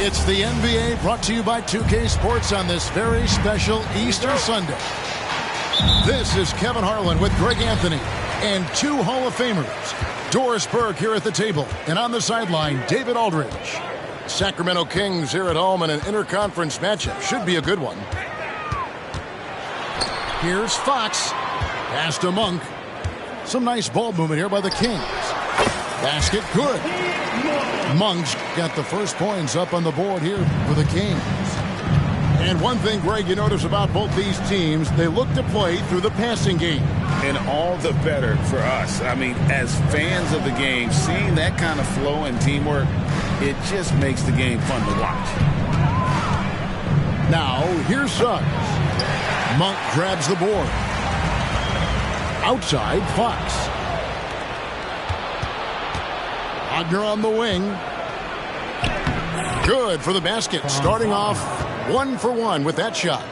It's the NBA brought to you by 2K Sports on this very special Easter Sunday. This is Kevin Harlan with Greg Anthony and two Hall of Famers. Doris Burke here at the table, and on the sideline, David Aldridge. Sacramento Kings here at home in an interconference matchup. Should be a good one. Here's Fox. Pass to Monk. Some nice ball movement here by the Kings. Basket good. Monk's got the first points up on the board here for the Kings. And one thing, Greg, you notice about both these teams, they look to play through the passing game. And all the better for us. I mean, as fans of the game, seeing that kind of flow and teamwork, it just makes the game fun to watch. Now, here's Suggs. Monk grabs the board. Outside, Fox. Wagner on the wing. Good for the basket. Starting off 1 for 1 with that shot.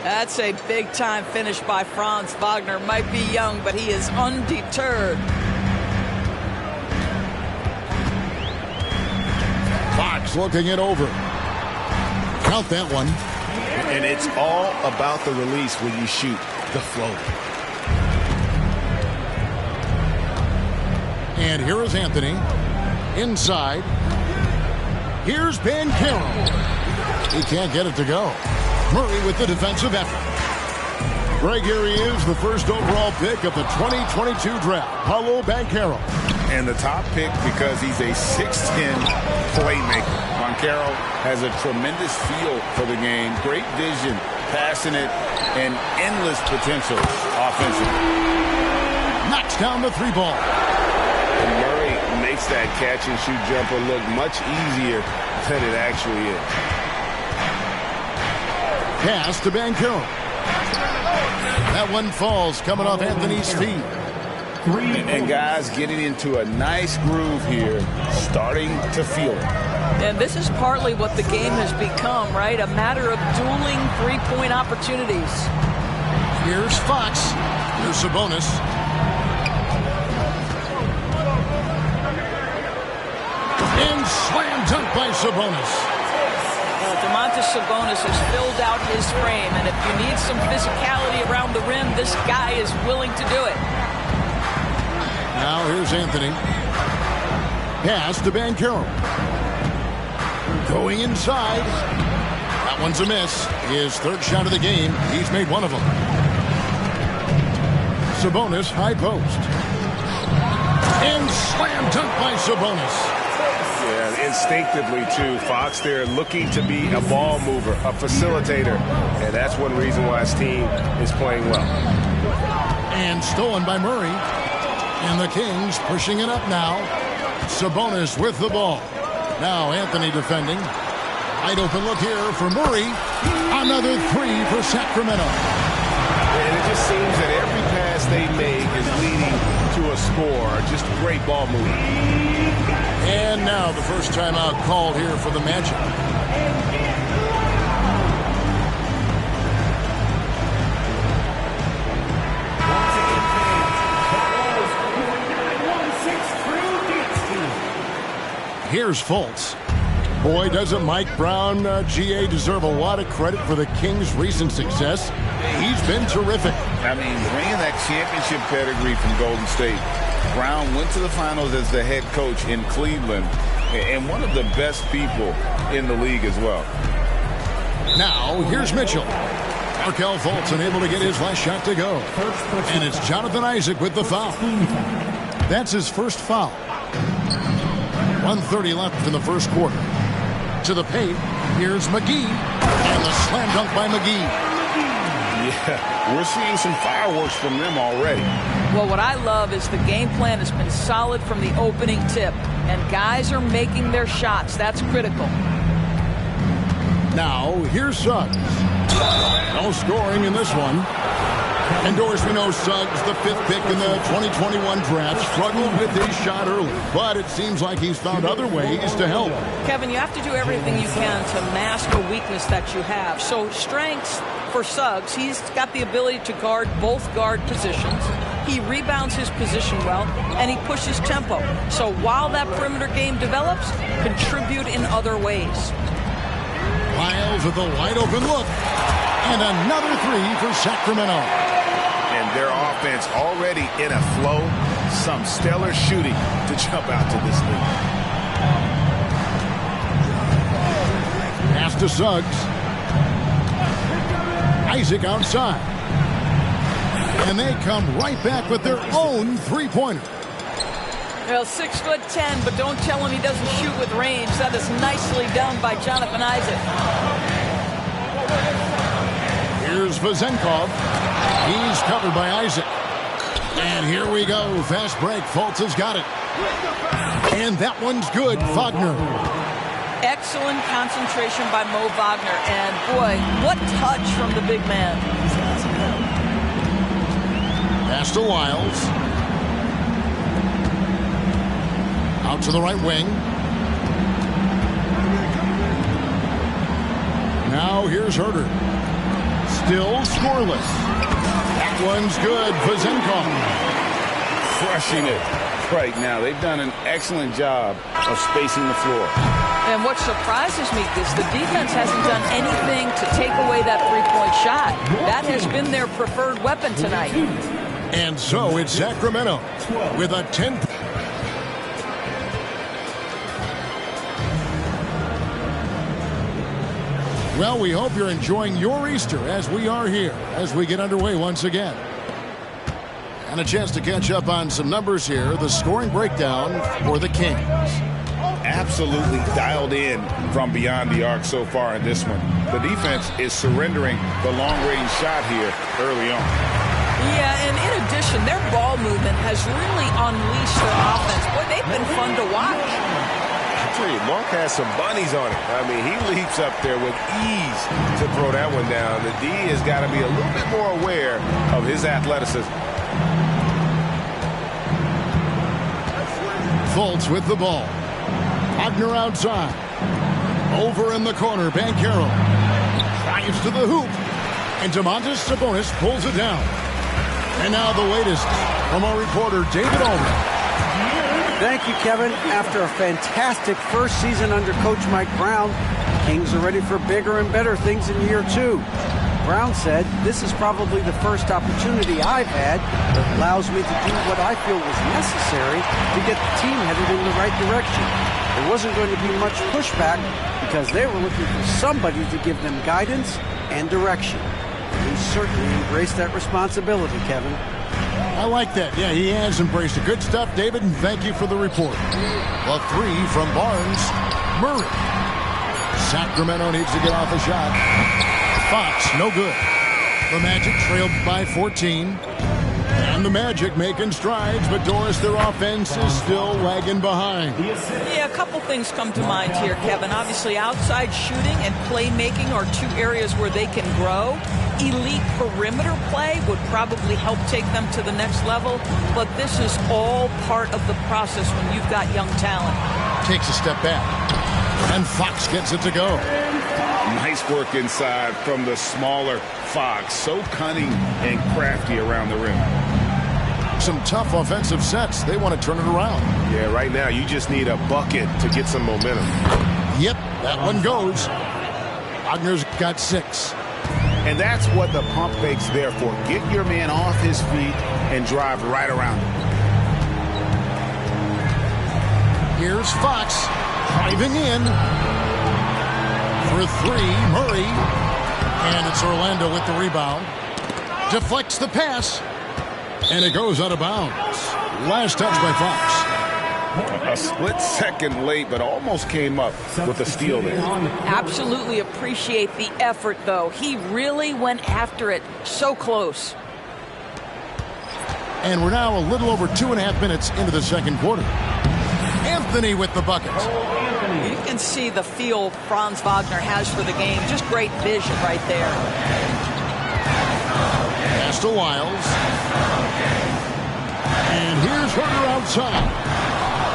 That's a big-time finish by Franz Wagner. Might be young, but he is undeterred. Fox looking it over. Count that one. And it's all about the release when you shoot the flow. And here is Anthony. Inside. Here's Banchero. He can't get it to go. Murray with the defensive effort. Greg, here he is, the first overall pick of the 2022 draft, Paolo Banchero. And the top pick because he's a 6'10 playmaker. Banchero has a tremendous feel for the game, great vision, passing it, and endless potential offensively. Knocks down the three ball. And Murray makes that catch-and-shoot jumper look much easier than it actually is. Pass to Banchero. That one falls coming off Anthony's feet. And guys getting into a nice groove here, starting to feel it. And this is partly what the game has become, right? A matter of dueling three-point opportunities. Here's Fox. Here's Sabonis. And slam dunk by Sabonis. Domantas Sabonis has filled out his frame, and if you need some physicality around the rim, this guy is willing to do it. Now here's Anthony. Pass to Banchero. Going inside. That one's a miss. His third shot of the game. He's made one of them. Sabonis, high post. And slam dunk by Sabonis. Yeah, instinctively, too. Fox there looking to be a ball mover, a facilitator. And that's one reason why his team is playing well. And stolen by Murray. And the Kings pushing it up now. Sabonis with the ball. Now Anthony defending. Wide open look here for Murray. Another three for Sacramento. And it just seems that every pass they make is leading to a score. Just great ball movement. And now the first timeout called here for the Magic. Here's Fultz. Boy, doesn't Mike Brown, GA, deserve a lot of credit for the Kings' recent success. He's been terrific. I mean, bringing that championship pedigree from Golden State. Brown went to the finals as the head coach in Cleveland, and one of the best people in the league as well. Now, here's Mitchell. Markelle Fultz unable to get his last shot to go. And it's Jonathan Isaac with the foul. That's his first foul. 1:30 left in the first quarter. To the paint, here's McGee. And the slam dunk by McGee. Yeah, we're seeing some fireworks from them already. Well, what I love is the game plan has been solid from the opening tip. And guys are making their shots. That's critical. Now, here's Suggs. No scoring in this one. And Doris, we know Suggs, the 5th pick in the 2021 draft, struggled with his shot early. But it seems like he's found other ways to help. Kevin, you have to do everything you can to mask a weakness that you have. So strengths for Suggs, he's got the ability to guard both guard positions. He rebounds his position well, and he pushes tempo. So while that perimeter game develops, contribute in other ways. Lyles with a wide open look. And another three for Sacramento. And their offense already in a flow. Some stellar shooting to jump out to this lead. Pass to Suggs. Isaac outside. And they come right back with their own three-pointer. Well, 6'10", but don't tell him he doesn't shoot with range. That is nicely done by Jonathan Isaac. Here's Vezenkov. He's covered by Isaac. And here we go. Fast break. Fultz has got it. And that one's good. Wagner. Excellent concentration by Mo Wagner. And boy, what touch from the big man. Pass to Lyles. Out to the right wing. Now here's Herter. Still scoreless. That one's good. Vezenkov. Crushing it right now. They've done an excellent job of spacing the floor. And what surprises me is the defense hasn't done anything to take away that three-point shot. That has been their preferred weapon tonight. And so it's Sacramento with a 10. Well, we hope you're enjoying your Easter as we are here, as we get underway once again. And a chance to catch up on some numbers here. The scoring breakdown for the Kings. Absolutely dialed in from beyond the arc so far in this one. The defense is surrendering the long-range shot here early on. Yeah, and in addition, their ball movement has really unleashed their offense. Boy, they've been fun to watch. Mark has some bunnies on it. I mean, he leaps up there with ease to throw that one down. The D has got to be a little bit more aware of his athleticism. Fultz with the ball. Wagner outside. Over in the corner, Banchero drives to the hoop. And Domantas Sabonis pulls it down. And now the latest from our reporter, David Aldridge. Thank you, Kevin. After a fantastic first season under Coach Mike Brown, Kings are ready for bigger and better things in year 2. Brown said, "This is probably the first opportunity I've had that allows me to do what I feel was necessary to get the team headed in the right direction. There wasn't going to be much pushback because they were looking for somebody to give them guidance and direction." He certainly embraced that responsibility, Kevin. I like that. Yeah, he has embraced it. Good stuff, David, and thank you for the report. A three from Barnes. Murray. Sacramento needs to get off a shot. Fox, no good. The Magic trailed by 14. And the Magic making strides, but Doris, their offense is still lagging behind. Yeah, a couple things come to mind here, Kevin. Obviously, outside shooting and playmaking are two areas where they can grow. elite perimeter play would probably help take them to the next level, but this is all part of the process when you've got young talent. Takes a step back, and Fox gets it to go. Nice work inside from the smaller Fox. So cunning and crafty around the rim. Some tough offensive sets. They want to turn it around. Yeah, right now you just need a bucket to get some momentum. Yep, that one goes. Wagner's got 6. And that's what the pump fake's there for. Get your man off his feet and drive right around him. Here's Fox driving in for 3. Murray. And it's Orlando with the rebound. Deflects the pass. And it goes out of bounds. Last touch by Fox. A split second late, but almost came up with a steal there. Absolutely appreciate the effort, though. He really went after it. So close. And we're now a little over 2.5 minutes into the second quarter. Anthony with the bucket. You can see the feel Franz Wagner has for the game. Just great vision right there. Pass to Wiles. And here's Herter outside.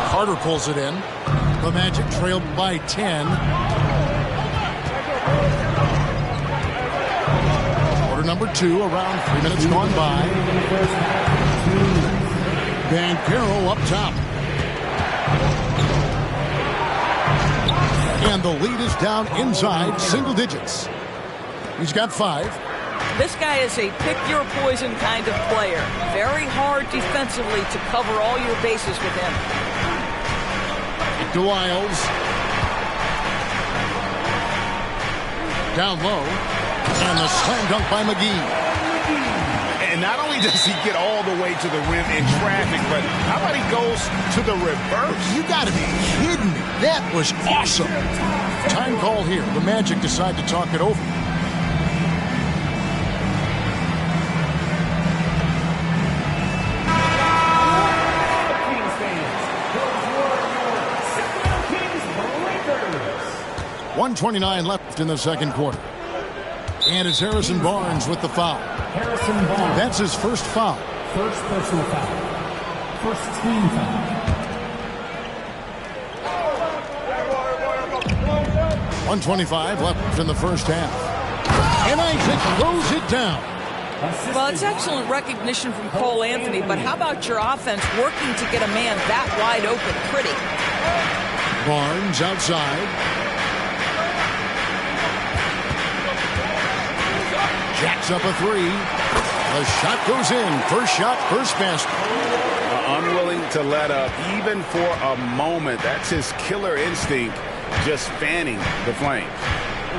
Carter pulls it in. The Magic trailed by 10. Quarter number 2, around 3 minutes gone by. Banchero up top. And the lead is down inside single digits. He's got 5. This guy is a pick-your-poison kind of player. Very hard defensively to cover all your bases with him. To Wiles. Down low. And the slam dunk by McGee. And not only does he get all the way to the rim in traffic, but how about he goes to the reverse? You got to be kidding me. That was awesome. Time call here. The Magic decide to talk it over. .129 left in the second quarter. And it's Harrison Barnes with the foul. Harrison Barnes. That's his first foul. First personal foul. First team foul. 125 left in the first half. And Isaac throws it down. Well, it's excellent recognition from Cole Anthony, but how about your offense working to get a man that wide open? Pretty. Barnes outside. Jacks up a 3. The shot goes in. First shot, first basket. Unwilling to let up even for a moment. That's his killer instinct, just fanning the flames.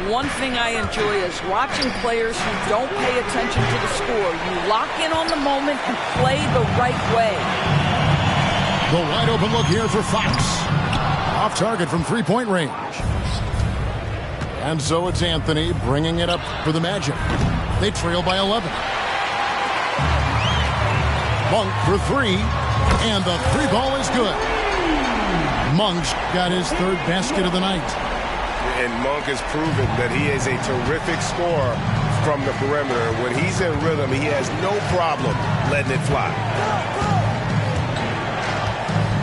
One thing I enjoy is watching players who don't pay attention to the score. You lock in on the moment and play the right way. The wide open look here for Fox. Off target from three-point range. And so it's Anthony bringing it up for the Magic. They trail by 11. Monk for 3. And the 3 ball is good. Monk's got his 3rd basket of the night. And Monk has proven that he is a terrific scorer from the perimeter. When he's in rhythm, he has no problem letting it fly.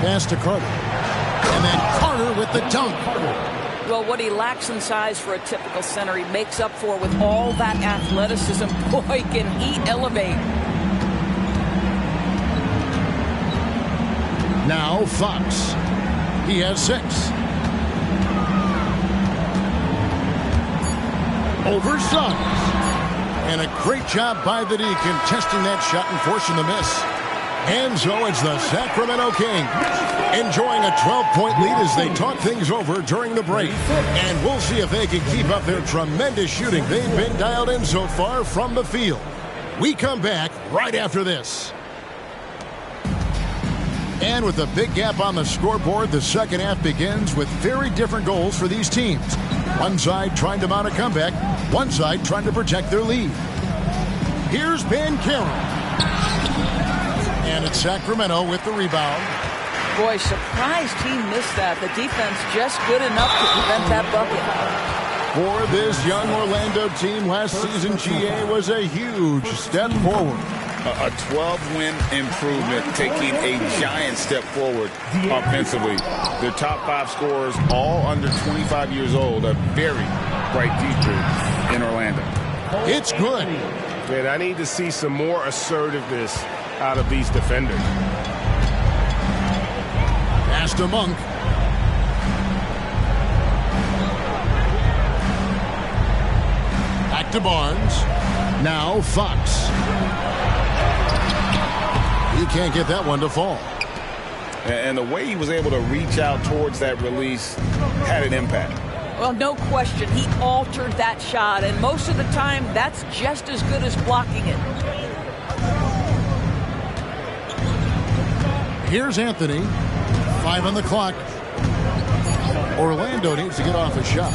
Pass to Carter. And then Carter with the dunk. Well, what he lacks in size for a typical center, he makes up for with all that athleticism. Boy, can he elevate. Now Fox. He has 6. Over Suggs. And a great job by the D contesting that shot and forcing the miss. And so it's the Sacramento Kings enjoying a 12-point lead as they talk things over during the break. And we'll see if they can keep up their tremendous shooting they've been dialed in so far from the field. We come back right after this. And with a big gap on the scoreboard, the second half begins with very different goals for these teams. One side trying to mount a comeback, one side trying to protect their lead. Here's Banchero. And it's Sacramento with the rebound. Boy, surprised he missed that. The defense just good enough to prevent that bucket. For this young Orlando team, last season, GA was a huge step forward. A 12-win improvement, taking a giant step forward offensively. Their top 5 scorers, all under 25 years old, a very bright future in Orlando. It's good. Man, I need to see some more assertiveness out of these defenders. Pass to Monk. Back to Barnes. Now Fox. He can't get that one to fall. And the way he was able to reach out towards that release had an impact. Well, no question. He altered that shot, and most of the time, that's just as good as blocking it. Here's Anthony. 5 on the clock. Orlando needs to get off a shot.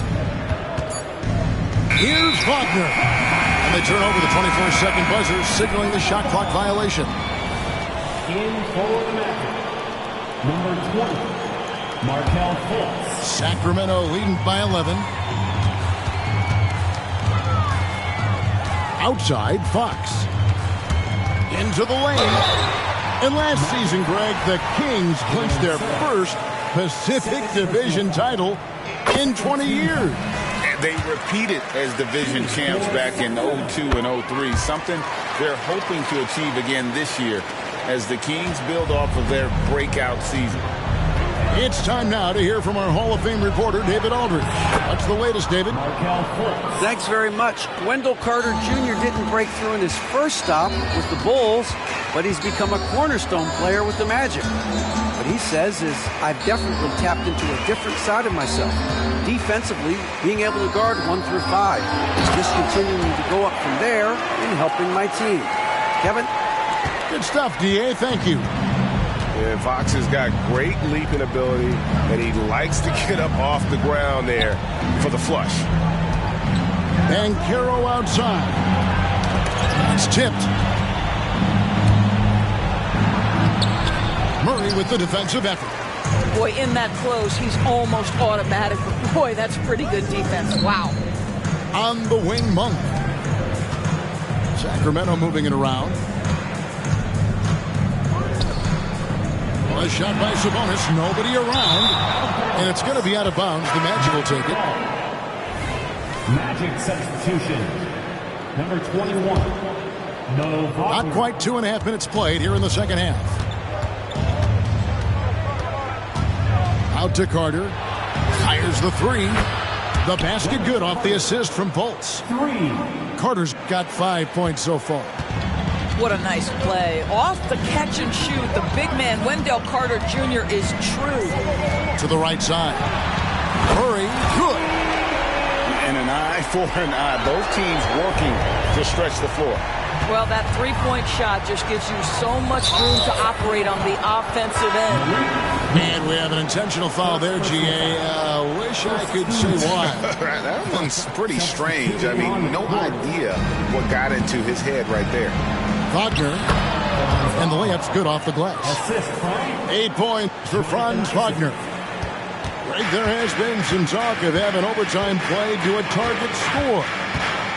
Here's Wagner. And they turn over the 24-second buzzer, signaling the shot clock violation. In for the Magic, number 20, Markelle Fultz. Sacramento leading by 11. Outside, Fox. Into the lane. And last season, Greg, the Kings clinched their first Pacific Division title in 20 years. They repeated as division champs back in 02 and 03, something they're hoping to achieve again this year as the Kings build off of their breakout season. It's time now to hear from our Hall of Fame reporter, David Aldridge. What's the latest, David? Thanks very much. Wendell Carter Jr. didn't break through in his first stop with the Bulls, but he's become a cornerstone player with the Magic. What he says is, I've definitely tapped into a different side of myself. Defensively, being able to guard 1 through 5. It's just continuing to go up from there and helping my team. Kevin? Good stuff, D.A. Thank you. And Fox has got great leaping ability, and he likes to get up off the ground there for the flush. And Caro outside. It's tipped. Murray with the defensive effort. Boy, in that close, he's almost automatic. But boy, that's pretty good defense. Wow. On the wing, Monk. Sacramento moving it around. A shot by Sabonis. Nobody around. And it's going to be out of bounds. The Magic will take it. Magic substitution. Number 21. No Wagner. Not quite 2.5 minutes played here in the second half. Out to Carter. Fires the 3. The basket good off the assist from Fultz. 3. Carter's got 5 points so far. What a nice play. Off the catch and shoot, the big man, Wendell Carter Jr. is true. To the right side. Murray, good. And an eye for an eye. Both teams working to stretch the floor. Well, that three-point shot just gives you so much room to operate on the offensive end. And we have an intentional foul there, GA. Wish I could say why. That one's pretty strange. I mean, no idea what got into his head right there. Wagner. And the layup's good off the glass. 8 points for Franz Wagner. Right, there has been some talk of having overtime play to a target score.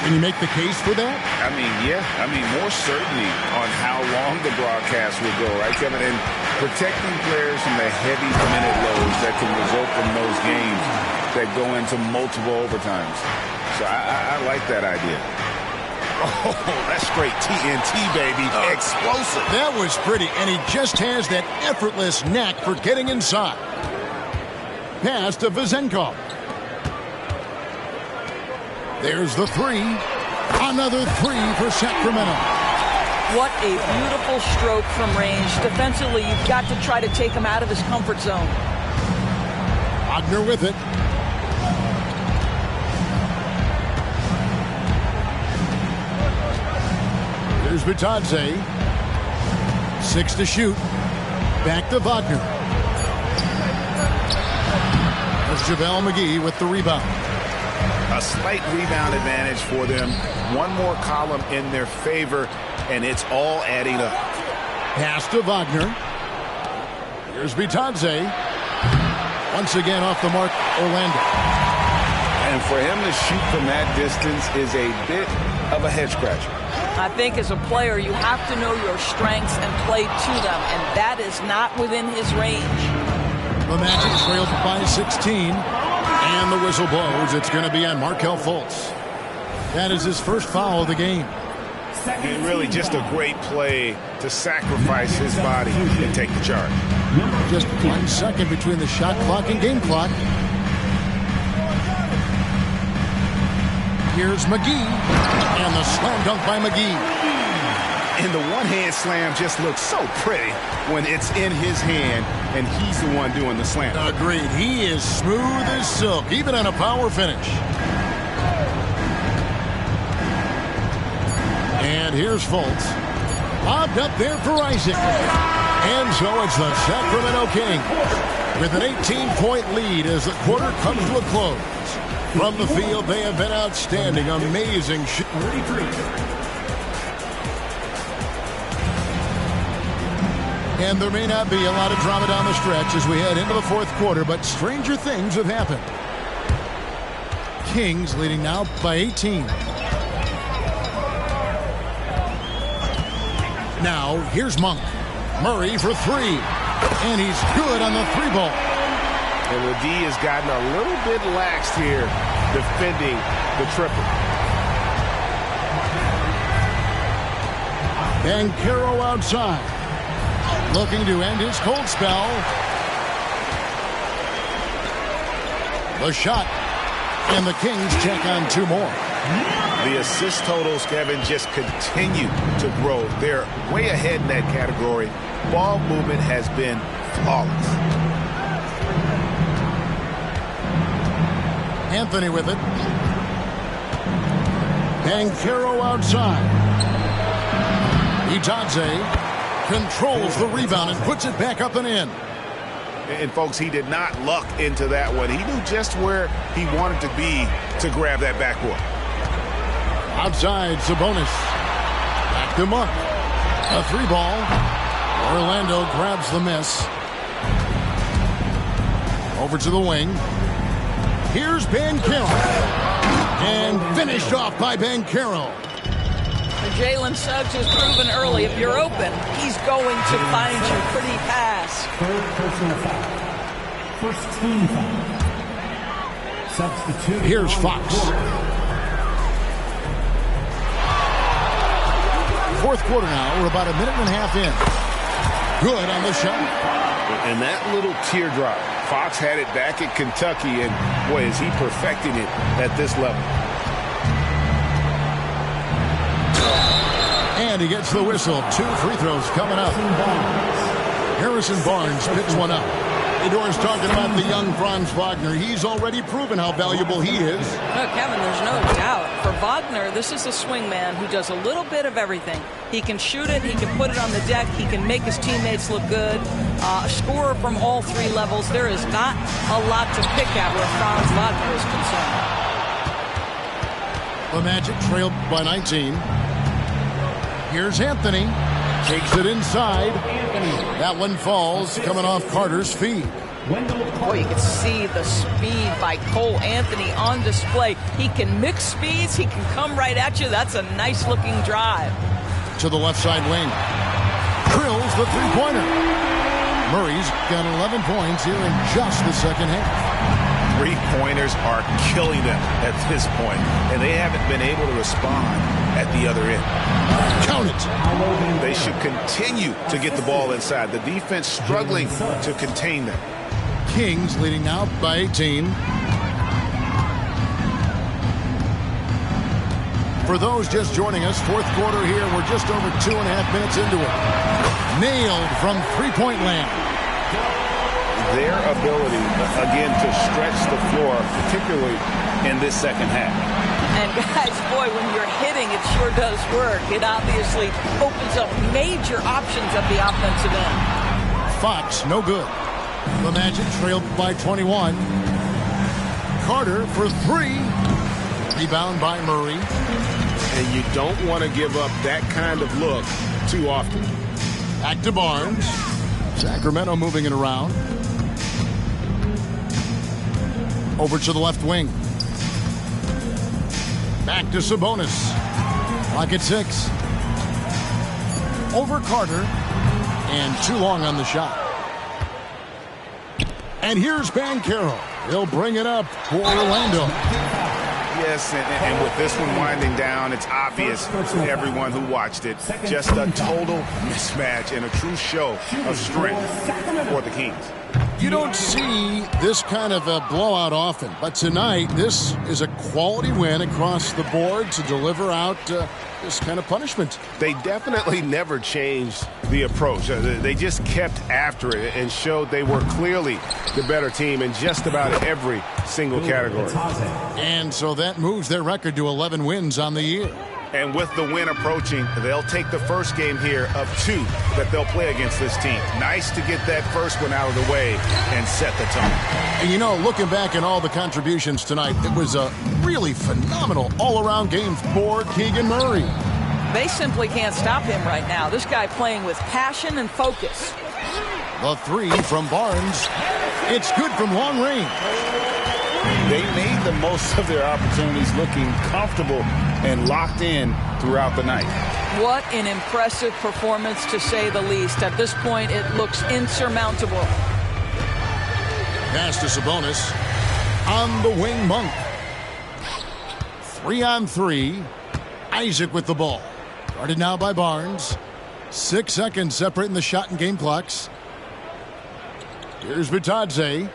Can you make the case for that? I mean, yeah. I mean, more certainty on how long the broadcast will go, right, Kevin? And protecting players from the heavy minute loads that can result from those games that go into multiple overtimes. So I like that idea. Oh, that's straight TNT, baby. Explosive. That was pretty, and he just has that effortless knack for getting inside. Pass to Vezenkov. There's the 3. Another 3 for Sacramento. What a beautiful stroke from range. Defensively, you've got to try to take him out of his comfort zone. Wagner with it. Here's Bitadze. 6 to shoot. Back to Wagner. There's JaVale McGee with the rebound. A slight rebound advantage for them. One more column in their favor, and it's all adding up. Pass to Wagner. Here's Bitadze. Once again off the mark, Orlando. And for him to shoot from that distance is a bit of a head scratcher. I think as a player, you have to know your strengths and play to them, and that is not within his range. The Magic trailed by 16, and the whistle blows. It's going to be on Markelle Fultz. That is his first foul of the game. And really just a great play to sacrifice his body and take the charge. Just 1 second between the shot clock and game clock. Here's McGee, and the slam dunk by McGee. And the one-hand slam just looks so pretty when it's in his hand, and he's the one doing the slam. Agreed. He is smooth as silk, even on a power finish. And here's Fultz. Lobbed up there for Isaac. And so it's the Sacramento Kings with an 18-point lead as the quarter comes to a close. From the field, they have been outstanding. Amazing shot. And there may not be a lot of drama down the stretch as we head into the fourth quarter, but stranger things have happened. Kings leading now by 18. Now, here's Monk. Murray for three. And he's good on the three ball. And the D has gotten a little bit laxed here defending the triple. Banchero outside. Looking to end his cold spell. The shot. And the Kings check on two more. The assist totals, Kevin, just continue to grow. They're way ahead in that category. Ball movement has been flawless. Anthony with it. Banchero outside. Itadze controls the rebound and puts it back up and in. And, folks, he did not luck into that one. He knew just where he wanted to be to grab that backboard. Outside, Sabonis. Back to Monk. A three ball. Orlando grabs the miss. Over to the wing. Here's Banchero. And finished off by Banchero. Jalen Suggs has proven early, if you're open, he's going to find you. Pretty pass. Third personal foul. First team foul. Substitute. Here's Fox. Fourth quarter now. We're about a minute and a half in. Good on the shot. And that little teardrop. Fox had it back at Kentucky, and boy, is he perfecting it at this level. And he gets the whistle. Two free throws coming up. Harrison Barnes picks one up. Doris talking about the young Franz Wagner. He's already proven how valuable he is. No, Kevin, there's no doubt. For Wagner, this is a swing man who does a little bit of everything. He can shoot it. He can put it on the deck. He can make his teammates look good. A scorer from all three levels. There is not a lot to pick at where Franz Wagner is concerned. The Magic trailed by 19. Here's Anthony. Takes it inside. That one falls, coming off Carter's feet. Boy, you can see the speed by Cole Anthony on display. He can mix speeds. He can come right at you. That's a nice-looking drive. To the left side wing. Drills the three-pointer. Murray's got 11 points here in just the second half. Three-pointers are killing them at this point, and they haven't been able to respond at the other end. Count it. They should continue to get the ball inside. The defense struggling to contain them. Kings leading now by 18. For those just joining us, fourth quarter here. We're just over 2.5 minutes into it. Nailed from three-point land. Their ability, again, to stretch the floor, particularly in this second half. And guys, boy, when you're hitting, it sure does work. It obviously opens up major options at the offensive end. Fox, no good. The Magic trailed by 21. Carter for three. Rebound by Murray. And you don't want to give up that kind of look too often. Back to Barnes. Sacramento moving it around. Over to the left wing. Back to Sabonis. Clock at 6. Over Carter. And too long on the shot. And here's Banchero. He'll bring it up for Orlando. Yes, and with this one winding down, it's obvious to everyone who watched it. Just a total mismatch and a true show of strength for the Kings. You don't see this kind of a blowout often, but tonight this is a quality win across the board to deliver out this kind of punishment. They definitely never changed the approach. They just kept after it and showed they were clearly the better team in just about every single category. And so that moves their record to 11 wins on the year. And with the win approaching, they'll take the first game here of 2 that they'll play against this team. Nice to get that first one out of the way and set the tone. And you know, looking back at all the contributions tonight, it was a really phenomenal all-around game for Keegan Murray. They simply can't stop him right now. This guy playing with passion and focus. The 3 from Barnes. It's good from long range. They made the most of their opportunities, looking comfortable and locked in throughout the night. What an impressive performance, to say the least. At this point, it looks insurmountable. Pass to Sabonis. On the wing, Monk. 3-on-3. Isaac with the ball. Guarded now by Barnes. 6 seconds separating the shot and game clocks. Here's Bitadze.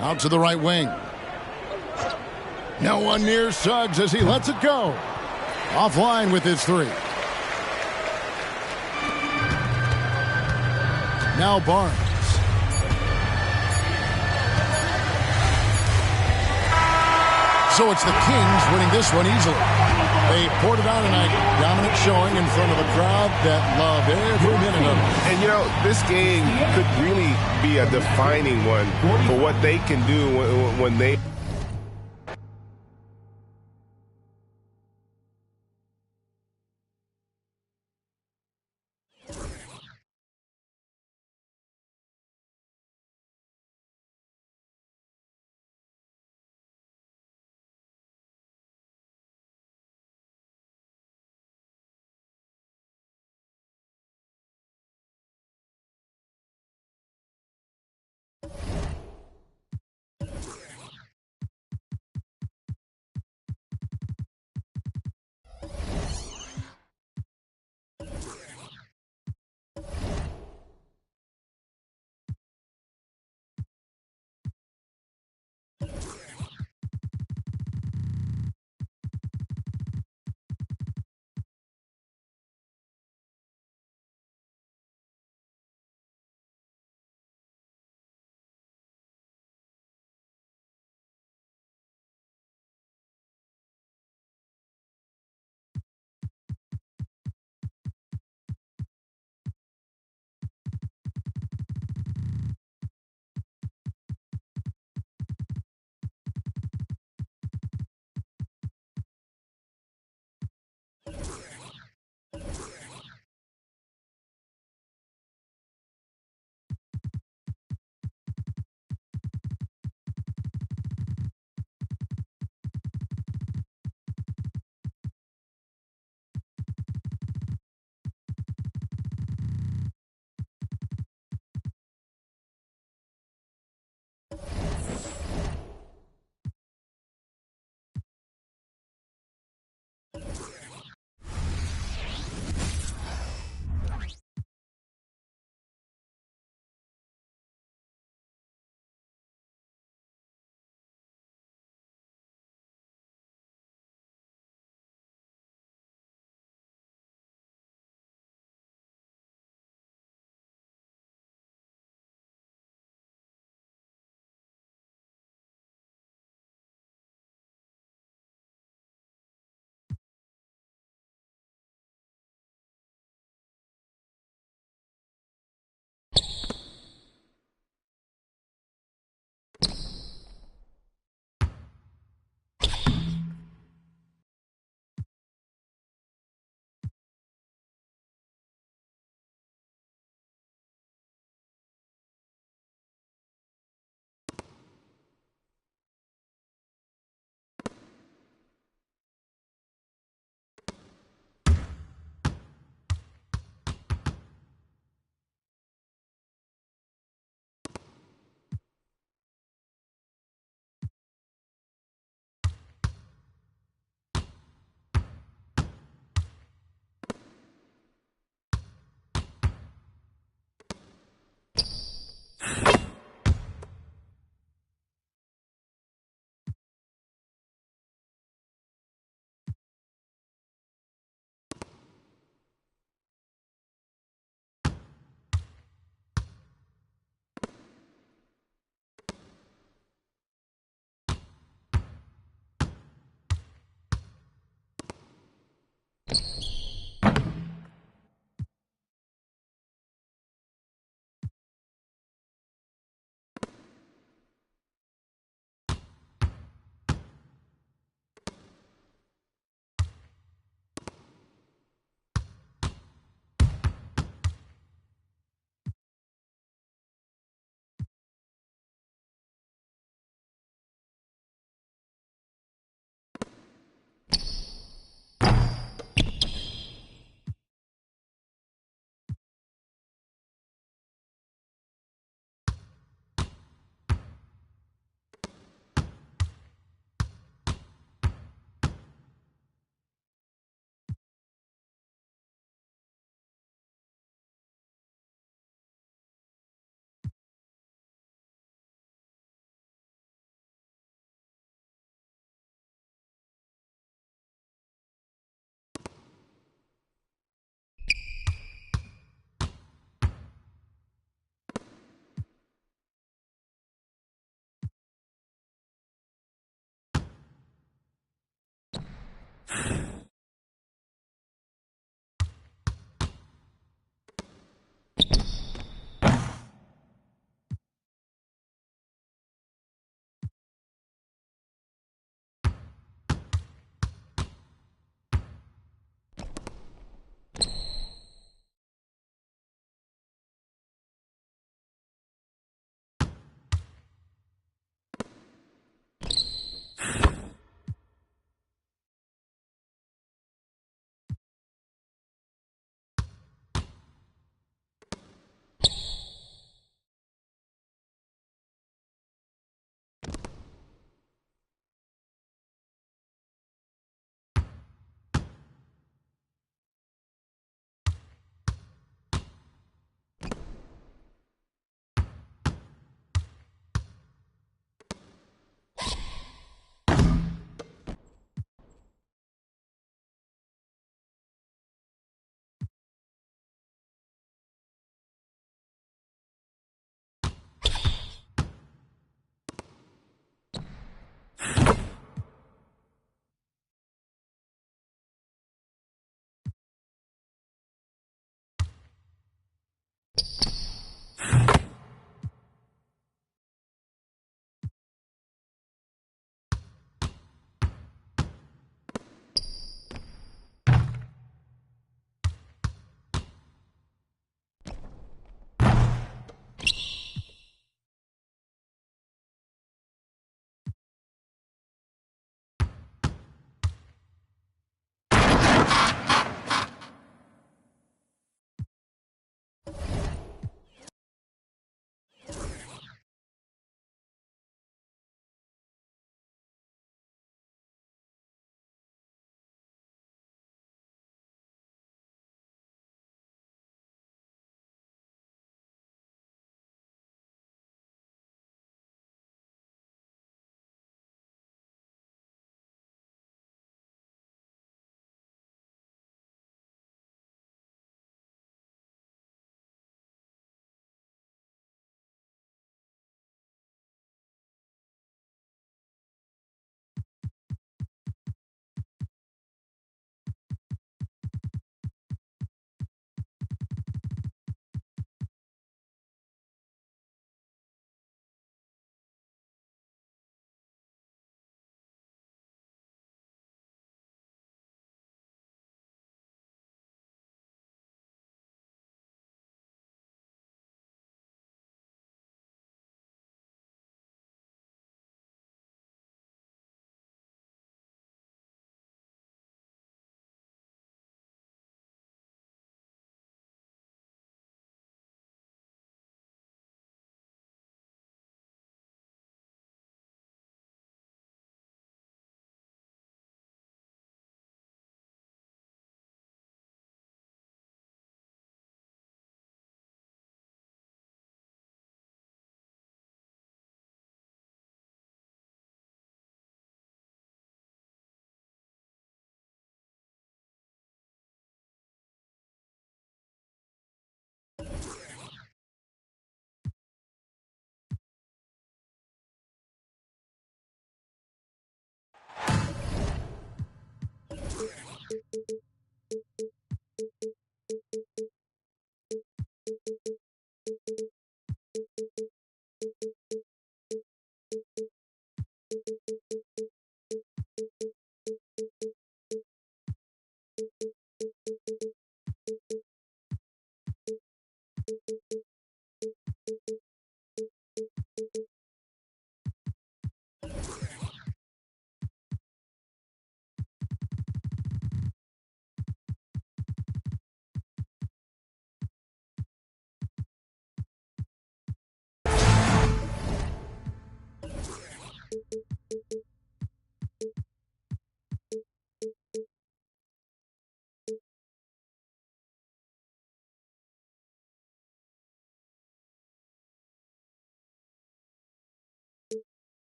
Out to the right wing. No one near Suggs as he lets it go. Offline with his 3. Now Barnes. So it's the Kings winning this one easily. They poured it on tonight. Dominant showing in front of a crowd that loved every minute of it. And, you know, this game could really be a defining one for what they can do when they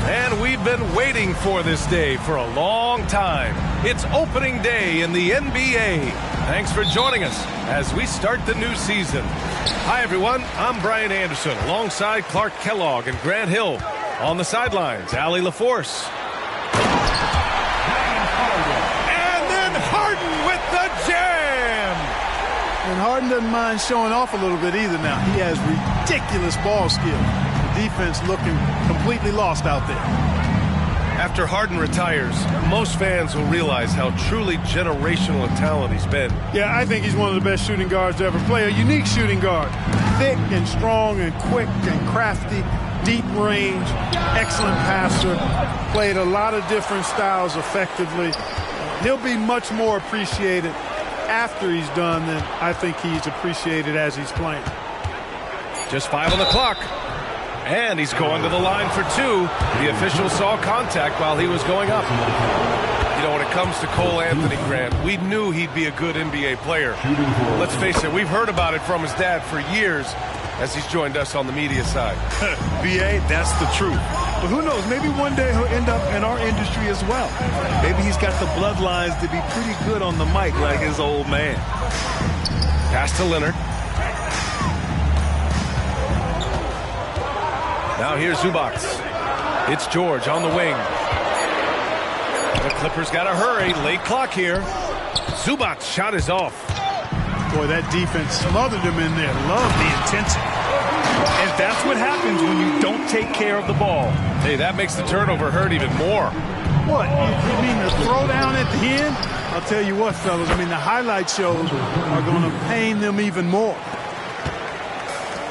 And we've been waiting for this day for a long time. It's opening day in the NBA. Thanks for joining us as we start the new season. Hi, everyone. I'm Brian Anderson alongside Clark Kellogg and Grant Hill. On the sidelines, Allie LaForce. And then Harden with the jam! And Harden doesn't mind showing off a little bit either now. He has ridiculous ball skill. The defense looking completely lost out there. After Harden retires, most fans will realize how truly generational a talent he's been. Yeah, I think he's one of the best shooting guards to ever play. A unique shooting guard. Thick and strong and quick and crafty. Deep range. Excellent passer. Played a lot of different styles effectively. He'll be much more appreciated after he's done than I think he's appreciated as he's playing. Just 5 on the clock. And he's going to the line for 2. The official saw contact while he was going up. You know, when it comes to Cole Anthony, Grant, we knew he'd be a good NBA player. Let's face it, we've heard about it from his dad for years as he's joined us on the media side. B.A., that's the truth. But who knows, maybe one day he'll end up in our industry as well. Maybe he's got the bloodlines to be pretty good on the mic like his old man. Pass to Leonard. Now here's Zubac. It's George on the wing. The Clippers got to hurry. Late clock here. Zubac's shot is off. Boy, that defense smothered him in there. Love the intensity. And that's what happens when you don't take care of the ball. Hey, that makes the turnover hurt even more. What? You mean the throwdown at the end? I'll tell you what, fellas. I mean, the highlight shows are going to pain them even more.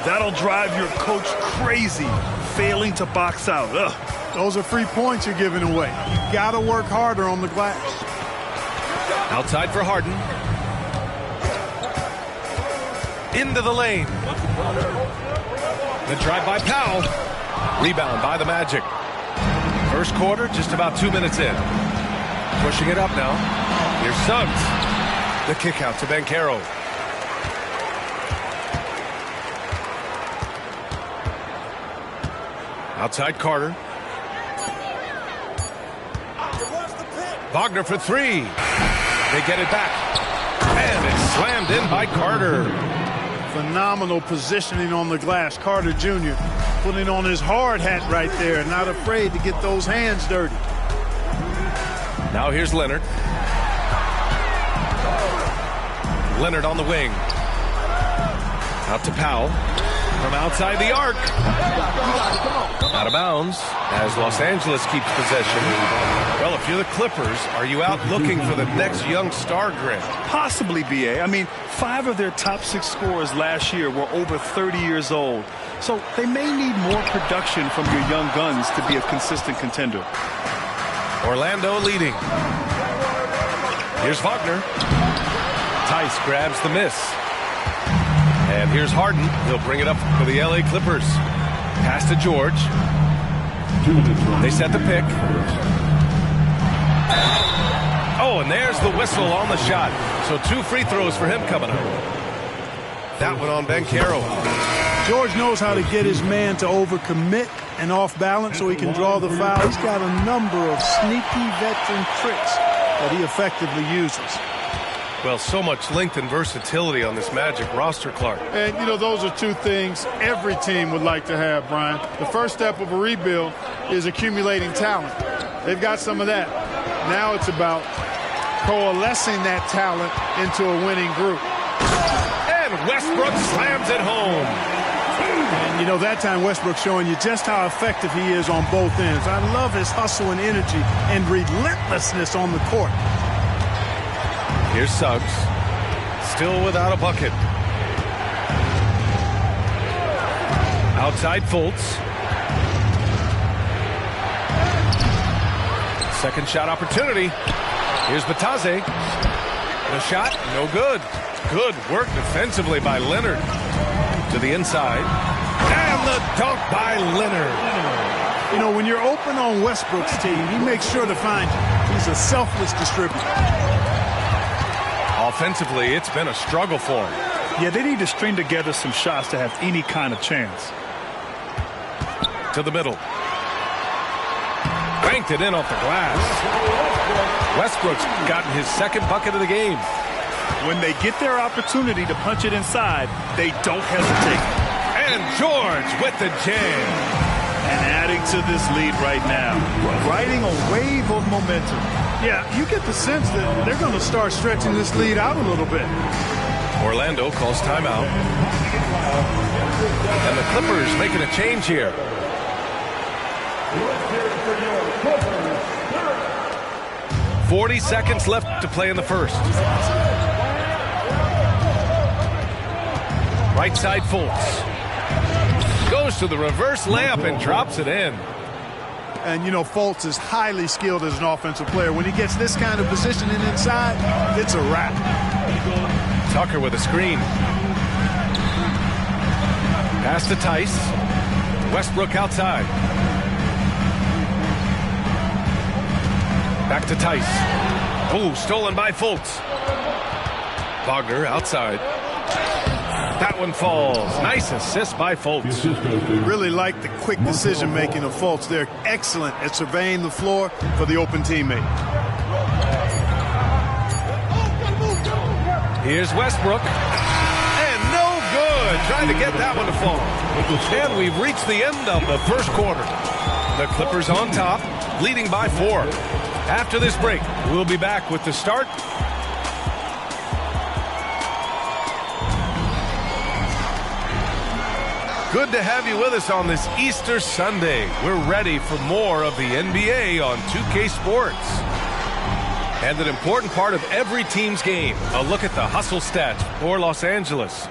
That'll drive your coach crazy, failing to box out. Ugh. Those are free points you're giving away. You got to work harder on the glass. Outside for Harden. Into the lane. The drive by Powell. Rebound by the Magic. First quarter, just about 2 minutes in. Pushing it up now. Here's Suggs. The kick out to Banchero. Outside Carter. Wagner for 3. They get it back. And it's slammed in by Carter. Phenomenal positioning on the glass. Carter Jr. putting on his hard hat right there. Not afraid to get those hands dirty. Now here's Leonard. Leonard on the wing. Out to Powell. From outside the arc. Out of bounds as Los Angeles keeps possession. Well, if you're the Clippers, are you out looking for the next young star, Grant? Possibly, B.A. I mean, 5 of their top 6 scorers last year were over 30 years old. So they may need more production from your young guns to be a consistent contender. Orlando leading. Here's Wagner. Tice grabs the miss. And here's Harden. He'll bring it up for the L.A. Clippers. Pass to George. They set the pick. Oh, and there's the whistle on the shot. So 2 free throws for him coming up. That one on Banchero. George knows how to get his man to overcommit and off balance so he can draw the foul. He's got a number of sneaky veteran tricks that he effectively uses. Well, so much length and versatility on this Magic roster, Clark. And, you know, those are 2 things every team would like to have, Brian. The first step of a rebuild is accumulating talent. They've got some of that. Now it's about coalescing that talent into a winning group. And Westbrook slams it home. And, you know, that time Westbrook showing you just how effective he is on both ends. I love his hustle and energy and relentlessness on the court. Here's Suggs. Still without a bucket. Outside Fultz. Second shot opportunity. Here's Batase. The shot, no good. Good work defensively by Leonard. To the inside. And the dunk by Leonard. You know, when you're open on Westbrook's team, he makes sure to find you. He's a selfless distributor. Offensively, it's been a struggle for him. Yeah, they need to string together some shots to have any kind of chance. To the middle. banked it in off the glass. Westbrook's gotten his second bucket of the game. When they get their opportunity to punch it inside, they don't hesitate. And George with the jam. And adding to this lead right now, riding a wave of momentum. Yeah, you get the sense that they're going to start stretching this lead out a little bit. Orlando calls timeout. And the Clippers making a change here. "40 seconds left to play in the first. Right side Fultz. Goes to the reverse layup and drops it in. And, you know, Fultz is highly skilled as an offensive player. When he gets this kind of positioning inside, it's a wrap. Tucker with a screen. Pass to Tice. Westbrook outside. Back to Tice. Oh, stolen by Fultz. Wagner outside. That one falls. Nice assist by Fultz. Really like the quick decision-making of Fultz. They're excellent at surveying the floor for the open teammate. Here's Westbrook. And no good. Trying to get that one to fall. And we've reached the end of the first quarter. The Clippers on top, leading by 4. After this break, we'll be back with the start. Good to have you with us on this Easter Sunday. We're ready for more of the NBA on 2K Sports. And an important part of every team's game, a look at the hustle stats for Los Angeles.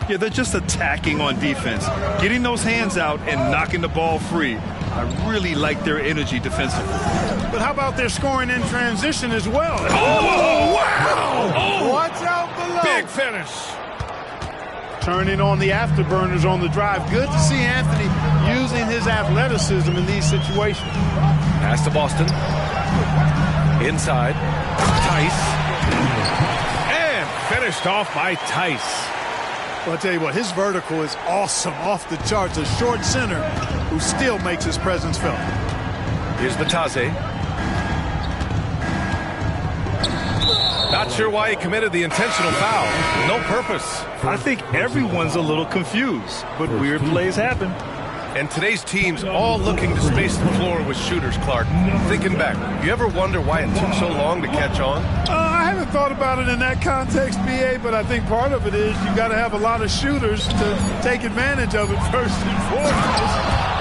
Yeah, they're just attacking on defense, getting those hands out and knocking the ball free. I really like their energy defensively. But how about their scoring in transition as well? Oh, wow! Oh, watch out below. Big finish. Turning on the afterburners on the drive. Good to see Anthony using his athleticism in these situations. Pass to Boston. Inside. Tice. And finished off by Tice. Well, I'll tell you what, his vertical is awesome, off the charts. A short center who still makes his presence felt. Here's Batase. Not sure why he committed the intentional foul. No purpose. I think everyone's a little confused, but weird plays happen. And today's team's all looking to space the floor with shooters, Clark. Thinking back, you ever wonder why it took so long to catch on? I haven't thought about it in that context, BA, but I think part of it is you got to have a lot of shooters to take advantage of it first and foremost.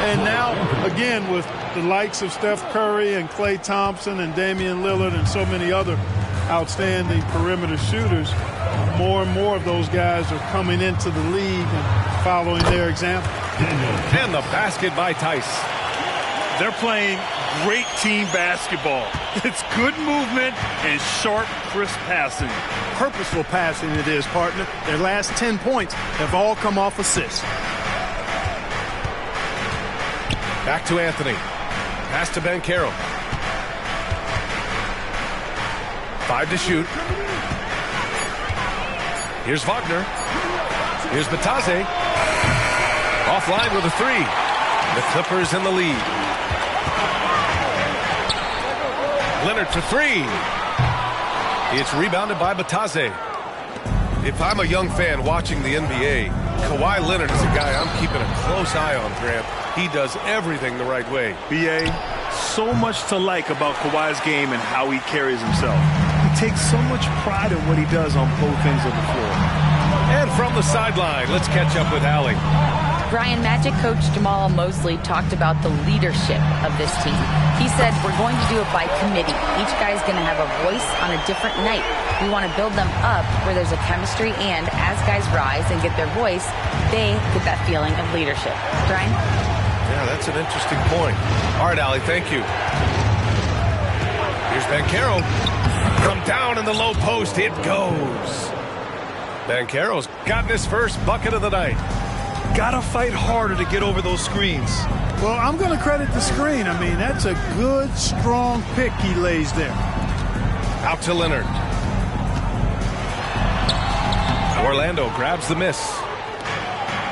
And now, again, with the likes of Steph Curry and Klay Thompson and Damian Lillard and so many other outstanding perimeter shooters, more and more of those guys are coming into the league and following their example. And the basket by Tice. They're playing great team basketball. It's good movement and sharp, crisp passing. Purposeful passing it is, partner. Their last 10 points have all come off assists. Back to Anthony. Pass to Banchero. 5 to shoot. Here's Wagner. Here's Batase. Offline with a 3. The Clippers in the lead. Leonard for 3. It's rebounded by Batase. If I'm a young fan watching the NBA, Kawhi Leonard is a guy I'm keeping a close eye on, Grant. He does everything the right way. BA, so much to like about Kawhi's game and how he carries himself. He takes so much pride in what he does on both ends of the floor. And from the sideline, let's catch up with Allie. Brian, Magic coach Jamal Mosley talked about the leadership of this team. He said, we're going to do it by committee. Each guy's going to have a voice on a different night. We want to build them up where there's a chemistry, and as guys rise and get their voice, they get that feeling of leadership. Brian? Yeah, that's an interesting point. All right, Allie, thank you. Here's Banchero. From down in the low post, it goes. Banchero's gotten his first bucket of the night. Gotta fight harder to get over those screens. Well, I'm going to credit the screen. I mean, that's a good, strong pick he lays there. Out to Leonard. Orlando grabs the miss.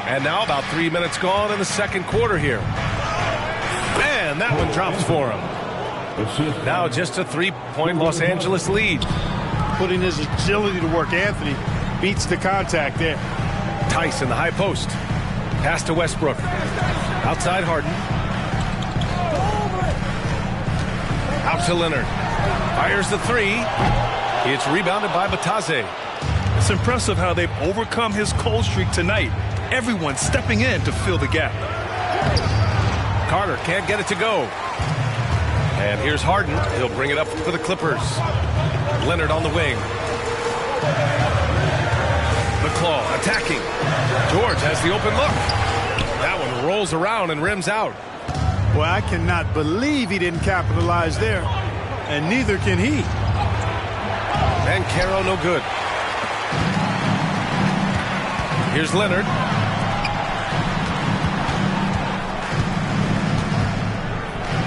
And now about 3 minutes gone in the second quarter here. Man, that one drops for him. Now just a 3-point Los Angeles lead. Putting his agility to work, Anthony beats the contact there. Tice in the high post. Pass to Westbrook. Outside Harden. Out to Leonard. Fires the three. It's rebounded by Batase. It's impressive how they've overcome his cold streak tonight. Everyone stepping in to fill the gap. Carter can't get it to go. And here's Harden. He'll bring it up for the Clippers. Leonard on the wing. McClaw attacking. George has the open look. That one rolls around and rims out. Well, I cannot believe he didn't capitalize there. And neither can he. Banchero no good. Here's Leonard.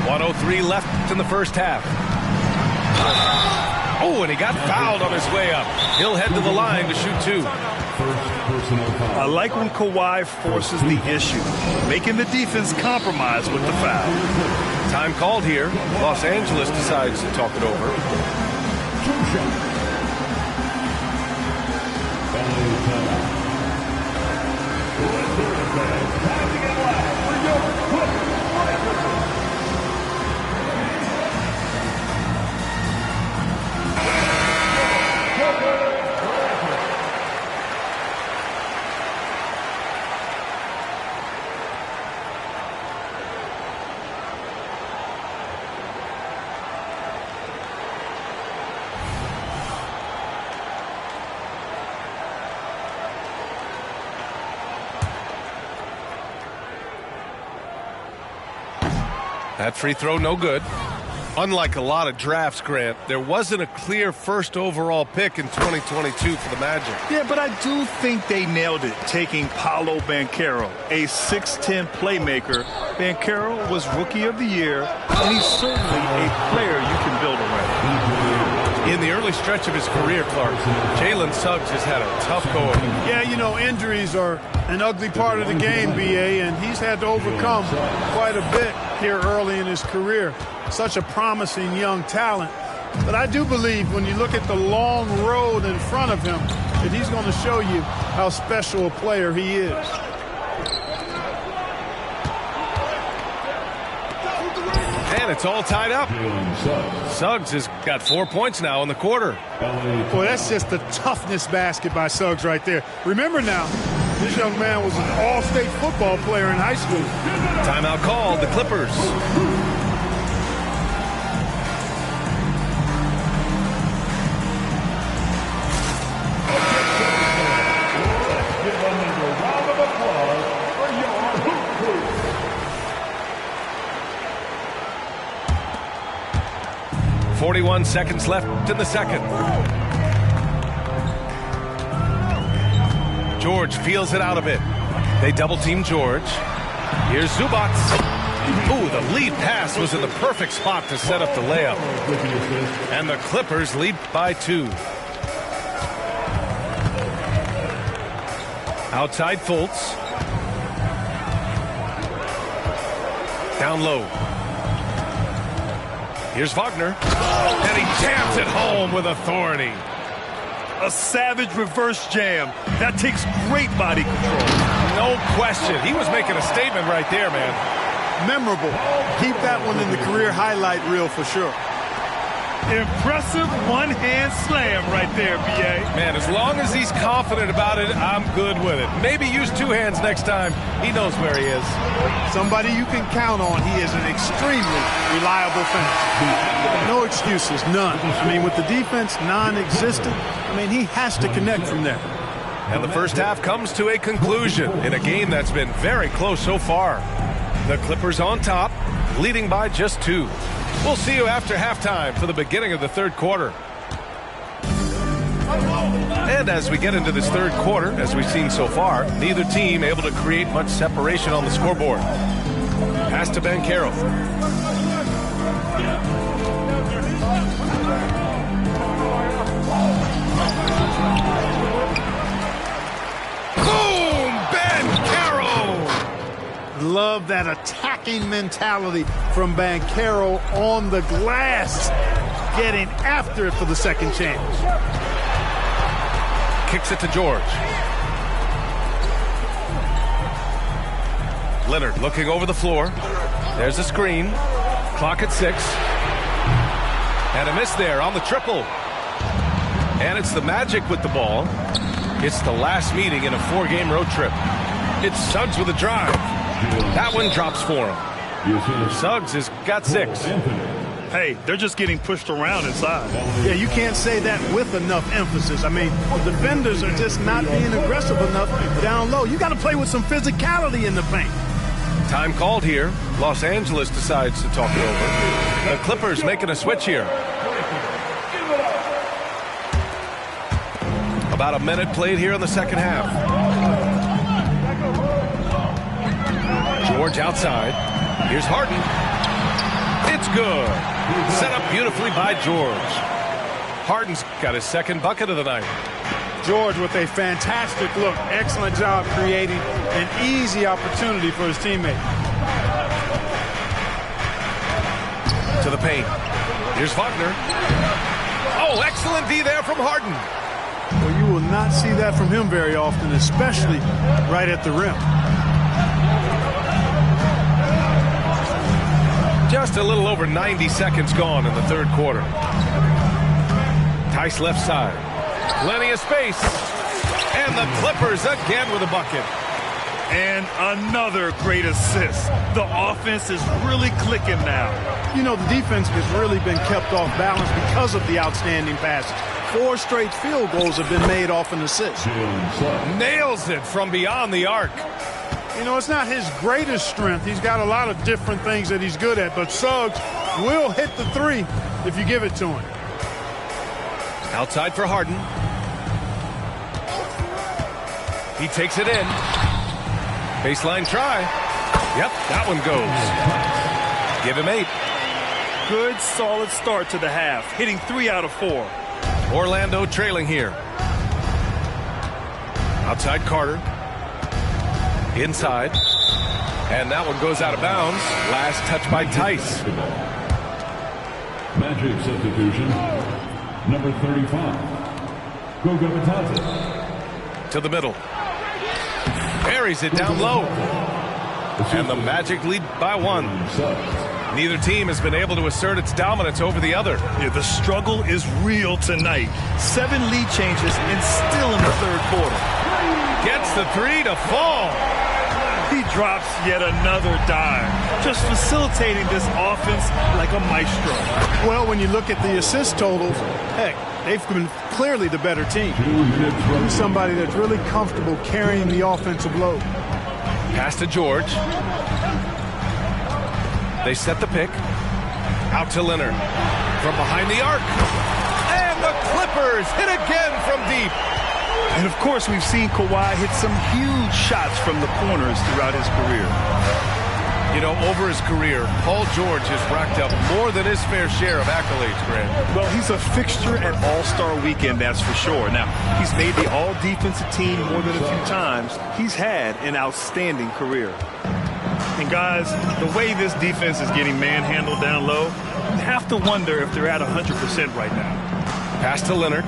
.103 left in the first half. Oh, and he got fouled on his way up. He'll head to the line to shoot two. I like when Kawhi forces the issue, making the defense compromise with the foul. Time called here. Los Angeles decides to talk it over. That free throw no good. Unlike a lot of drafts, Grant, there wasn't a clear first overall pick in 2022 for the Magic. Yeah, but I do think they nailed it, taking Paolo Banchero, a 6'10 playmaker. Banchero was Rookie of the Year, and he's certainly a player you can build around. In the early stretch of his career, Clark, Jalen Suggs has had a tough go of it. Yeah, you know, injuries are an ugly part of the game, B.A., and he's had to overcome quite a bit here early in his career. Such a promising young talent. But I do believe when you look at the long road in front of him that he's going to show you how special a player he is. And it's all tied up. Suggs has got 4 points now in the quarter. Boy, that's just the toughness basket by Suggs right there. Remember now, this young man was an all-state football player in high school. Timeout called, the Clippers. .41 seconds left in the second. George feels it out a bit. They double-team George. Here's Zubac. Ooh, the lead pass was in the perfect spot to set up the layup. And the Clippers lead by 2. Outside Fultz. Down low. Here's Wagner. And he jams it home with authority. A savage reverse jam. That takes great body control. No question. He was making a statement right there, man. Memorable. Keep that one in the career highlight reel for sure. Impressive one-hand slam right there, B.A. Man, as long as he's confident about it, I'm good with it. Maybe use 2 hands next time. He knows where he is. Somebody you can count on. He is an extremely reliable finisher. No excuses, none. I mean, with the defense non-existent, I mean, he has to connect from there. And the first half comes to a conclusion in a game that's been very close so far. The Clippers on top, leading by just 2. We'll see you after halftime for the beginning of the third quarter. And as we get into this third quarter, as we've seen so far, neither team able to create much separation on the scoreboard. Pass to Banchero. Love that attacking mentality from Banchero on the glass. Getting after it for the second chance. Kicks it to George. Leonard looking over the floor. There's a screen. Clock at 6. And a miss there on the triple. And it's the Magic with the ball. It's the last meeting in a 4-game road trip. It's Suggs with a drive. That one drops for him. Suggs has got 6. Hey, they're just getting pushed around inside. Yeah, you can't say that with enough emphasis. I mean, the defenders are just not being aggressive enough down low. You got to play with some physicality in the paint. Time called here. Los Angeles decides to talk it over. The Clippers making a switch here. About a minute played here in the second half. George outside. Here's Harden. It's good. Set up beautifully by George. Harden's got his second bucket of the night. George with a fantastic look. Excellent job creating an easy opportunity for his teammate. To the paint. Here's Wagner. Oh, excellent D there from Harden. Well, you will not see that from him very often, especially right at the rim. Just a little over 90 seconds gone in the third quarter. Tice left side. Plenty of space. And the Clippers again with a bucket. And another great assist. The offense is really clicking now. You know, the defense has really been kept off balance because of the outstanding passes. 4 straight field goals have been made off an assist. Nails it from beyond the arc. You know, it's not his greatest strength. He's got a lot of different things that he's good at, but Suggs will hit the 3 if you give it to him. Outside for Harden. He takes it in. Baseline try. Yep, that one goes. Give him 8. Good, solid start to the half, hitting 3 out of 4. Orlando trailing here. Outside Carter. Inside. And that one goes out of bounds. Last touch by Tice. Magic substitution. Number 35. Goga Bitadze. To the middle. Buries it down low. And the Magic lead by 1. Neither team has been able to assert its dominance over the other. Yeah, the struggle is real tonight. 7 lead changes and still in the third quarter. Gets the 3 to fall. He drops yet another dime, just facilitating this offense like a maestro. Well, when you look at the assist totals, heck, they've been clearly the better team. He's somebody that's really comfortable carrying the offensive load. Pass to George. They set the pick. Out to Leonard. From behind the arc. And the Clippers hit again from deep. And, of course, we've seen Kawhi hit some huge shots from the corners throughout his career. You know, over his career, Paul George has racked up more than his fair share of accolades, Grant. Well, he's a fixture at All-Star Weekend, that's for sure. Now, he's made the All-Defensive Team more than a few times. He's had an outstanding career. And, guys, the way this defense is getting manhandled down low, you have to wonder if they're at 100% right now. Pass to Leonard.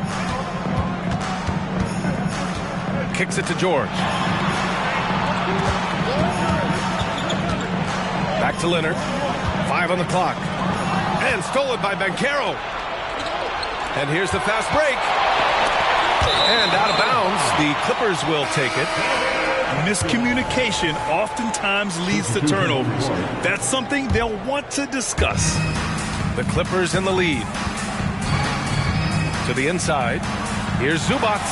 Kicks it to George. Back to Leonard. 5 on the clock. And stolen by Banchero. And here's the fast break. And out of bounds. The Clippers will take it. Miscommunication oftentimes leads to turnovers. That's something they'll want to discuss. The Clippers in the lead. To the inside. Here's Zubac.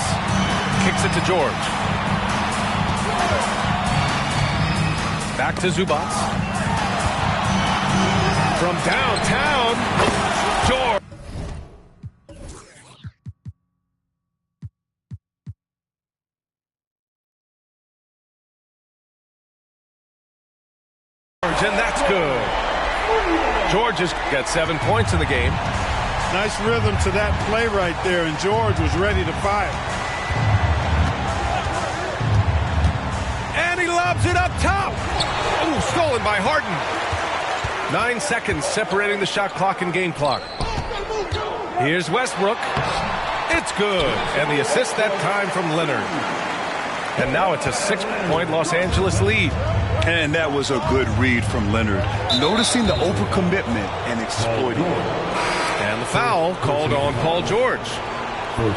Kicks it to George. Back to Zubac. From downtown, George. And that's good. George has got 7 points in the game. Nice rhythm to that play right there, and George was ready to fire. And he lobs it up top. Ooh, stolen by Harden. 9 seconds separating the shot clock and game clock. Here's Westbrook. It's good. And the assist that time from Leonard. And now it's a 6-point Los Angeles lead. And that was a good read from Leonard. Noticing the overcommitment and exploiting it. And the foul called on Paul George.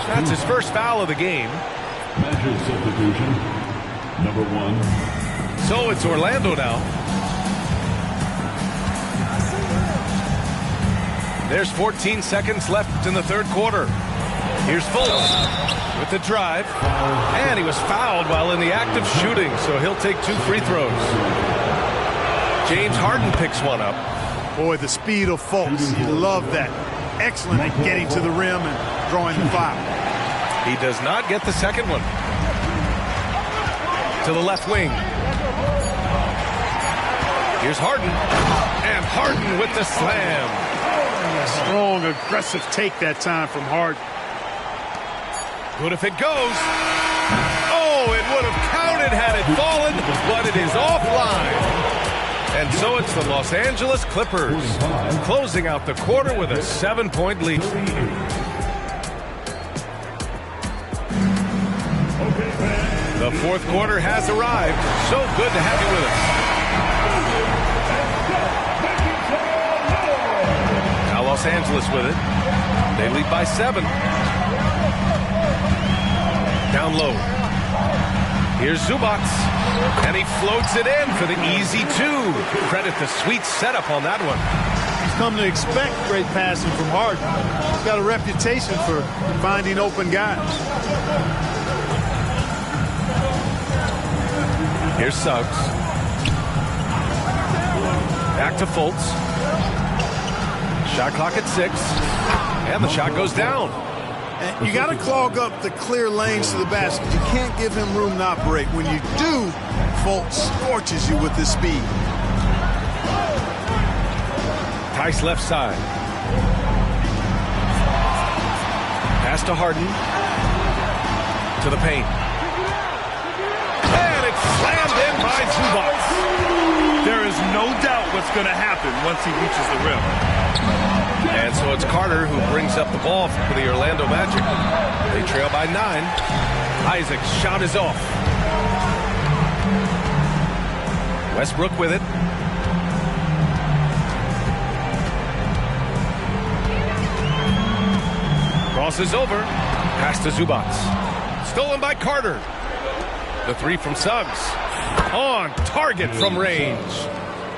That's his first foul of the game. Measure substitution. Number 1. So it's Orlando now. There's 14 seconds left in the third quarter. Here's Fultz with the drive. And he was fouled while in the act of shooting, so he'll take 2 free throws. James Harden picks one up. Boy, the speed of Fultz. You love that. Excellent at getting to the rim and drawing the foul. He does not get the second one. To the left wing. Here's Harden. And Harden with the slam. Strong, aggressive take that time from Harden. Good if it goes. Oh, it would have counted had it fallen, but it is offline. And so it's the Los Angeles Clippers closing out the quarter with a 7-point lead. The fourth quarter has arrived. So good to have you with us. Now Los Angeles with it. They lead by 7. Down low. Here's Zubac. And he floats it in for the easy 2. Credit the sweet setup on that one. He's come to expect great passing from Harden. He's got a reputation for finding open guys. Here's Suggs. Back to Fultz. Shot clock at 6. And the shot goes down. And you got to clog up the clear lanes to the basket. You can't give him room to operate. When you do, Fultz scorches you with his speed. Tice left side. Pass to Harden. To the paint. And it's slammed in by Zubac. There is no doubt what's going to happen once he reaches the rim. And so it's Carter who brings up the ball for the Orlando Magic. They trail by 9. Isaac's shot is off. Westbrook with it. Crosses over. Pass to Zubac. Stolen by Carter. The 3 from Suggs. On target from range.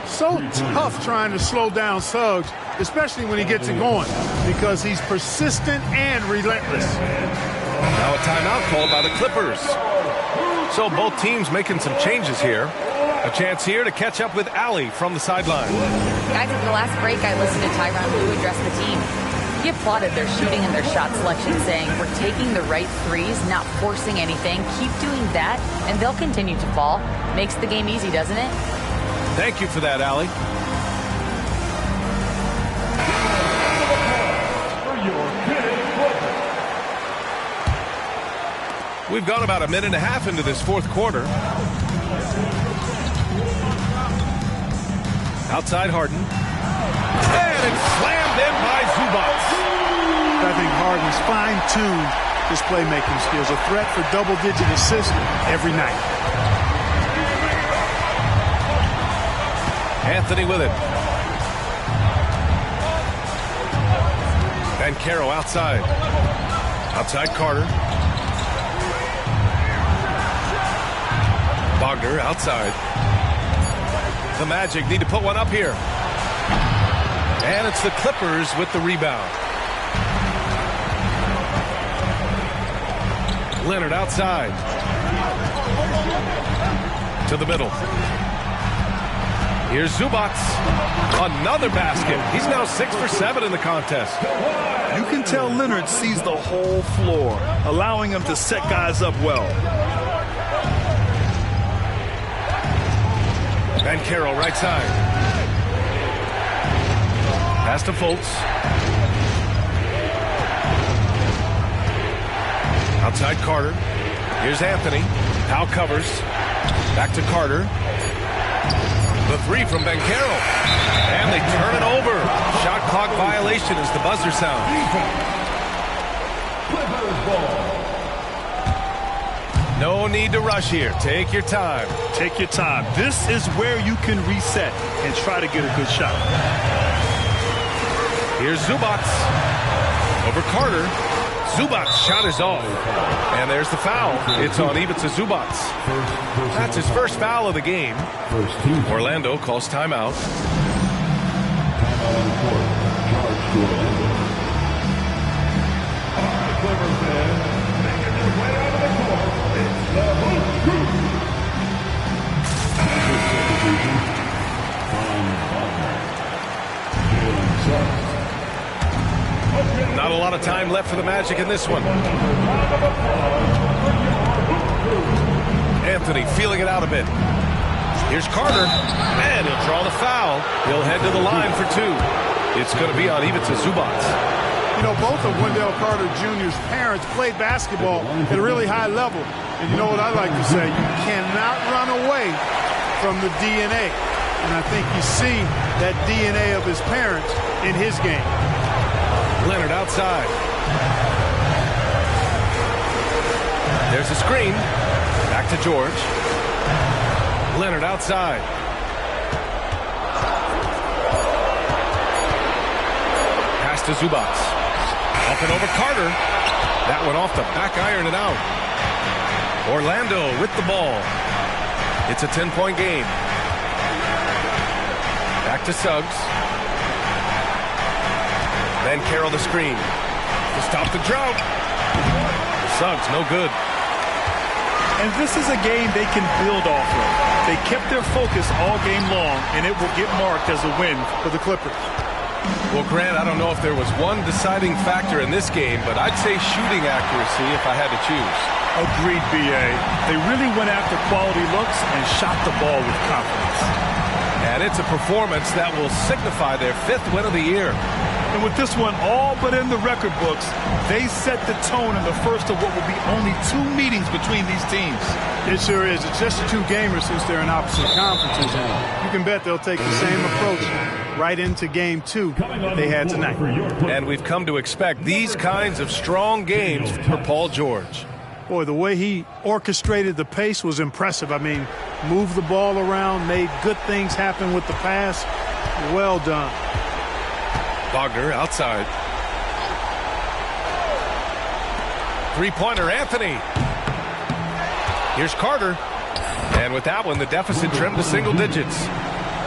So tough trying to slow down Suggs, especially when he gets it going, because he's persistent and relentless. Now a timeout called by the Clippers. So both teams making some changes here. A chance here to catch up with Allie from the sideline. Guys, at the last break, I listened to Tyronn Lue address the team. He applauded their shooting and their shot selection, saying, "We're taking the right threes, not forcing anything. Keep doing that, and they'll continue to fall." Makes the game easy, doesn't it? Thank you for that, Allie. We've gone about a minute and a half into this fourth quarter. Outside Harden. And it's slammed in by Zubac. I think Harden's fine-tuned his playmaking skills. A threat for double-digit assists every night. Anthony with it. Banchero outside. Outside Carter. Wagner outside. The Magic need to put one up here. And it's the Clippers with the rebound. Leonard outside. To the middle. Here's Zubac. Another basket. He's now 6 for 7 in the contest. You can tell Leonard sees the whole floor, allowing him to set guys up well. Banchero right side. Pass to Fultz. Outside Carter. Here's Anthony. Powell covers. Back to Carter. The three from Banchero. And they turn it over. Shot clock violation as the buzzer sounds. No need to rush here. Take your time. Take your time. This is where you can reset and try to get a good shot. Here's Zubac. Over Carter. Zubac's shot is off. And there's the foul. It's on Ivica Zubac. That's his first foul of the game. Orlando calls timeout. Not a lot of time left for the Magic in this one. Anthony feeling it out a bit. Here's Carter, and he'll draw the foul. He'll head to the line for two. It's going to be on Ivica Zubac. You know, both of Wendell Carter Jr.'s parents played basketball at a really high level. And you know what I like to say? You cannot run away from the DNA. And I think you see that DNA of his parents in his game. Leonard outside. There's a screen. Back to George. Leonard outside. Pass to Zubac. Up and over Carter. That one off the back iron and out. Orlando with the ball. It's a 10-point game. Back to Suggs. Banchero the screen. To stop the drought. Suggs, no good. And this is a game they can build off of. They kept their focus all game long, and it will get marked as a win for the Clippers. Well, Grant, I don't know if there was one deciding factor in this game, but I'd say shooting accuracy if I had to choose. Agreed, B.A. They really went after quality looks and shot the ball with confidence. And it's a performance that will signify their 5th win of the year. And with this one all but in the record books, they set the tone in the first of what will be only 2 meetings between these teams. It sure is. It's just 2 gamers since they're in opposite conferences. And you can bet they'll take the same approach right into game 2 that they had tonight. And we've come to expect these kinds of strong games for Paul George. Boy, the way he orchestrated the pace was impressive. I mean, moved the ball around, made good things happen with the pass. Well done. Wagner outside. Three-pointer, Anthony. Here's Carter. And with that one, the deficit trimmed to single digits.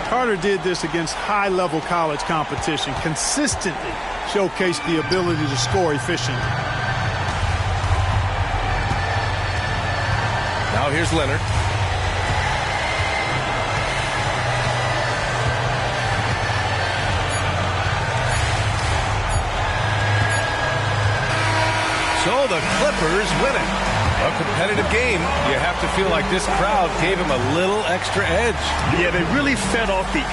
Carter did this against high-level college competition, consistently showcased the ability to score efficiently. Now here's Leonard. So the Clippers win it. A competitive game. You have to feel like this crowd gave him a little extra edge. Yeah, they really fed off the